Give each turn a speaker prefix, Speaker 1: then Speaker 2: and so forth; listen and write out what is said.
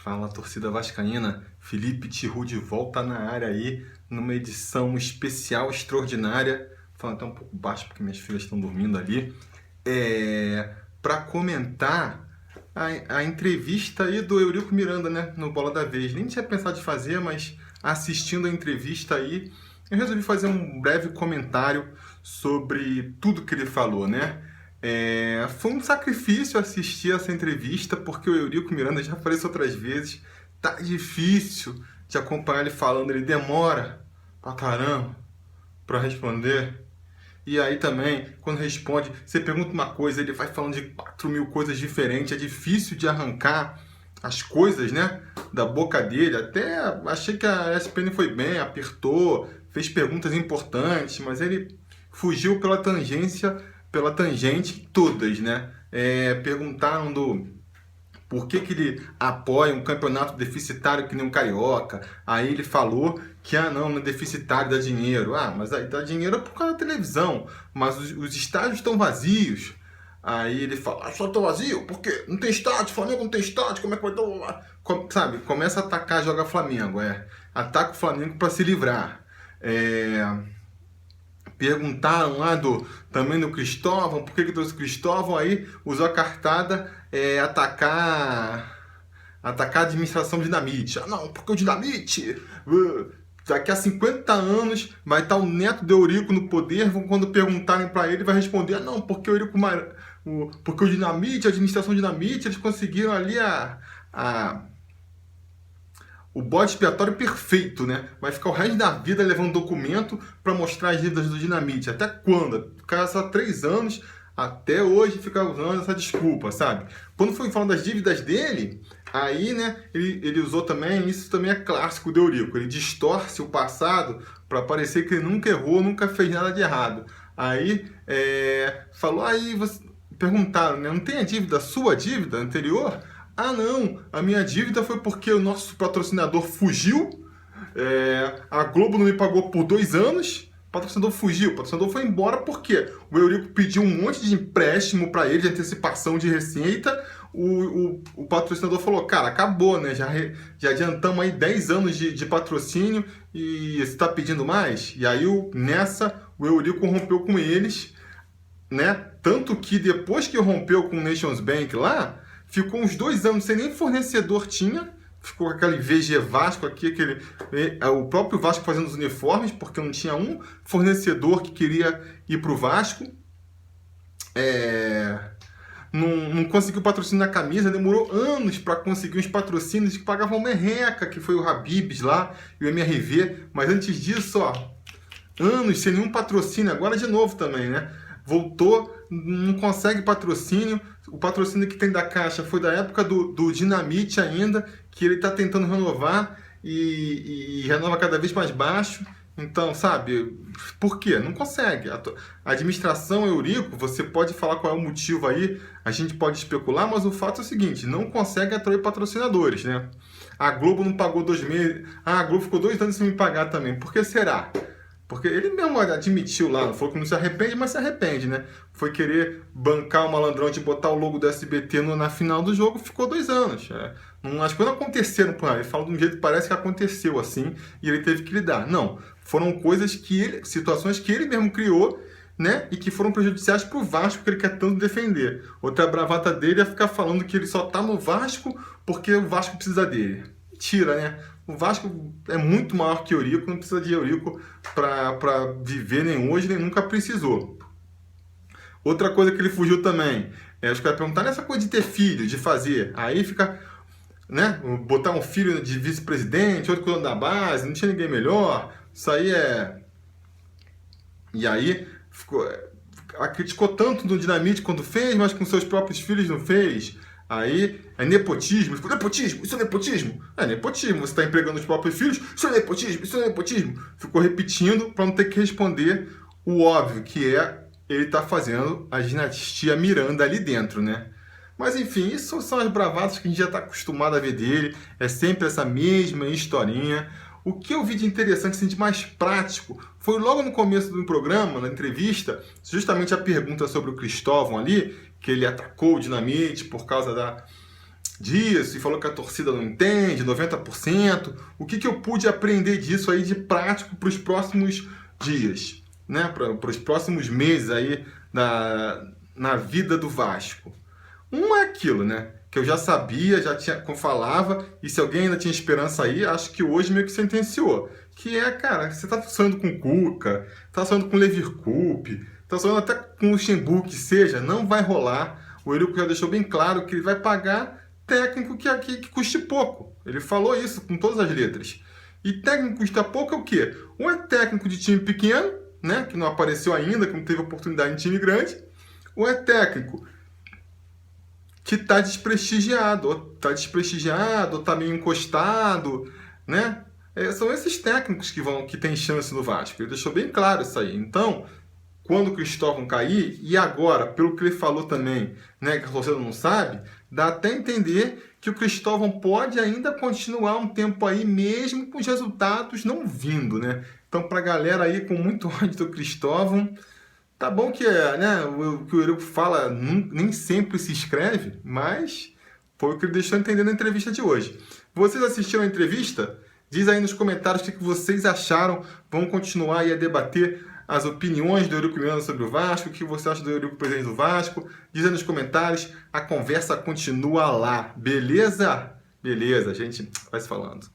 Speaker 1: Fala, torcida vascaína, Felipe Tiru de volta na área aí, numa edição especial, extraordinária, falando até um pouco baixo porque minhas filhas estão dormindo ali, para comentar a entrevista aí do Eurico Miranda, né, no Bola da Vez. Nem tinha pensado em fazer, mas assistindo a entrevista aí, eu resolvi fazer um breve comentário sobre tudo que ele falou, né? Foi um sacrifício assistir essa entrevista, porque o Eurico Miranda, já falei isso outras vezes, tá difícil de acompanhar ele falando, ele demora pra caramba pra responder. E aí também, quando responde, você pergunta uma coisa, ele vai falando de 4.000 coisas diferentes, é difícil de arrancar as coisas, né, da boca dele. Até achei que a ESPN foi bem, apertou, fez perguntas importantes, mas ele fugiu pela tangente todas, né? Perguntaram por que ele apoia um campeonato deficitário que nem um Carioca. Aí ele falou que, não é deficitário, dá dinheiro. Mas aí dá dinheiro por causa da televisão, mas os estádios estão vazios. Aí ele fala, só tô vazio? Por quê? Não tem estádio, Flamengo não tem estádio, como é que vai dar? Sabe, começa a atacar, joga Flamengo, ataca o Flamengo para se livrar. Perguntaram lá também do Cristóvão, por que trouxe o Cristóvão, aí usou a cartada atacar a administração Dinamite. Não, porque o Dinamite, daqui a 50 anos vai estar o neto do Eurico no poder, quando perguntarem para ele, vai responder, não, porque o Eurico, porque o Dinamite, a administração Dinamite, eles conseguiram ali o bode expiatório perfeito, né? Vai ficar o resto da vida levando documento para mostrar as dívidas do Dinamite. Até quando? Ficar só 3 anos, até hoje ficar usando essa desculpa, sabe? Quando foi falando das dívidas dele, aí, né, ele usou também, isso também é clássico do Eurico, ele distorce o passado para parecer que ele nunca errou, nunca fez nada de errado. Aí, falou, perguntaram, né, não tem a dívida, sua dívida anterior? Não, a minha dívida foi porque o nosso patrocinador fugiu, a Globo não me pagou por 2 anos, o patrocinador fugiu, o patrocinador foi embora porque o Eurico pediu um monte de empréstimo para ele, de antecipação de receita, o patrocinador falou, cara, acabou, né, já adiantamos aí 10 anos de patrocínio e você está pedindo mais? E aí nessa o Eurico rompeu com eles, né, tanto que depois que rompeu com o Nations Bank lá, ficou uns 2 anos sem nem fornecedor tinha, ficou aquele VG Vasco aqui, o próprio Vasco fazendo os uniformes, porque não tinha um fornecedor que queria ir para o Vasco. Não conseguiu patrocínio na camisa, demorou anos para conseguir uns patrocínios que pagavam merreca, que foi o Habib's lá e o MRV, mas antes disso, anos sem nenhum patrocínio, agora de novo também, né? Voltou, não consegue patrocínio, o patrocínio que tem da Caixa foi da época do Dinamite ainda, que ele está tentando renovar e renova cada vez mais baixo. Então, sabe, por quê? Não consegue. A administração Eurico, você pode falar qual é o motivo aí, a gente pode especular, mas o fato é o seguinte, não consegue atrair patrocinadores, né? A Globo não pagou 2 meses, a Globo ficou 2 anos sem me pagar também, por que será? Porque ele mesmo admitiu lá, falou que não se arrepende, mas se arrepende, né? Foi querer bancar o malandrão de botar o logo do SBT na final do jogo, ficou 2 anos. As coisas não aconteceram por aí. Ele fala de um jeito que parece que aconteceu assim, e ele teve que lidar. Não, foram coisas situações que ele mesmo criou, né? E que foram prejudiciais pro Vasco, que ele quer tanto defender. Outra bravata dele é ficar falando que ele só tá no Vasco porque o Vasco precisa dele. Mentira, né? O Vasco é muito maior que Eurico, não precisa de Eurico para viver nem hoje, nem nunca precisou. Outra coisa que ele fugiu também, os caras perguntaram essa coisa de ter filho, de fazer. Aí fica, né, botar um filho de vice-presidente, outro cuidando da base, não tinha ninguém melhor. Isso aí E aí criticou tanto do Dinamite quando fez, mas com seus próprios filhos não fez. Aí é nepotismo. Nepotismo? Isso é nepotismo? É nepotismo. Você está empregando os próprios filhos? Isso é nepotismo? Isso é nepotismo? Ficou repetindo para não ter que responder o óbvio, que ele está fazendo a dinastia Miranda ali dentro, né? Mas enfim, isso são as bravatas que a gente já está acostumado a ver dele. É sempre essa mesma historinha. O que eu vi de interessante, assim, de mais prático, foi logo no começo do programa, na entrevista, justamente a pergunta sobre o Cristóvão ali, que ele atacou o Dinamite por causa disso e falou que a torcida não entende, 90%. O que eu pude aprender disso aí de prático para os próximos dias, né? Para os próximos meses aí na vida do Vasco? Um é aquilo, né? Que eu já sabia, já tinha, como falava, e se alguém ainda tinha esperança aí, acho que hoje meio que sentenciou. Que é, cara, você tá sonhando com o Cuca, tá sonhando com o Leverkusen, tá sonhando até com o Luxemburgo, que seja, não vai rolar. O Eurico já deixou bem claro que ele vai pagar técnico que custe pouco. Ele falou isso com todas as letras. E técnico que custa pouco é o quê? Um é técnico de time pequeno, né? Que não apareceu ainda, que não teve oportunidade em time grande. Ou é técnico que está desprestigiado, ou está meio encostado, né? São esses técnicos que têm chance no Vasco. Ele deixou bem claro isso aí. Então, quando o Cristóvão cair, e agora, pelo que ele falou também, né, que a torcida não sabe, dá até entender que o Cristóvão pode ainda continuar um tempo aí, mesmo com os resultados não vindo, né? Então, para a galera aí com muito ódio do Cristóvão, tá bom que, né, o que o Eurico fala nem sempre se escreve, mas foi o que ele deixou entender na entrevista de hoje. Vocês assistiram a entrevista? Diz aí nos comentários o que vocês acharam. Vamos continuar aí a debater as opiniões do Eurico Miranda sobre o Vasco, o que você acha do Eurico presidente do Vasco. Diz aí nos comentários, a conversa continua lá, beleza? Beleza, a gente vai se falando.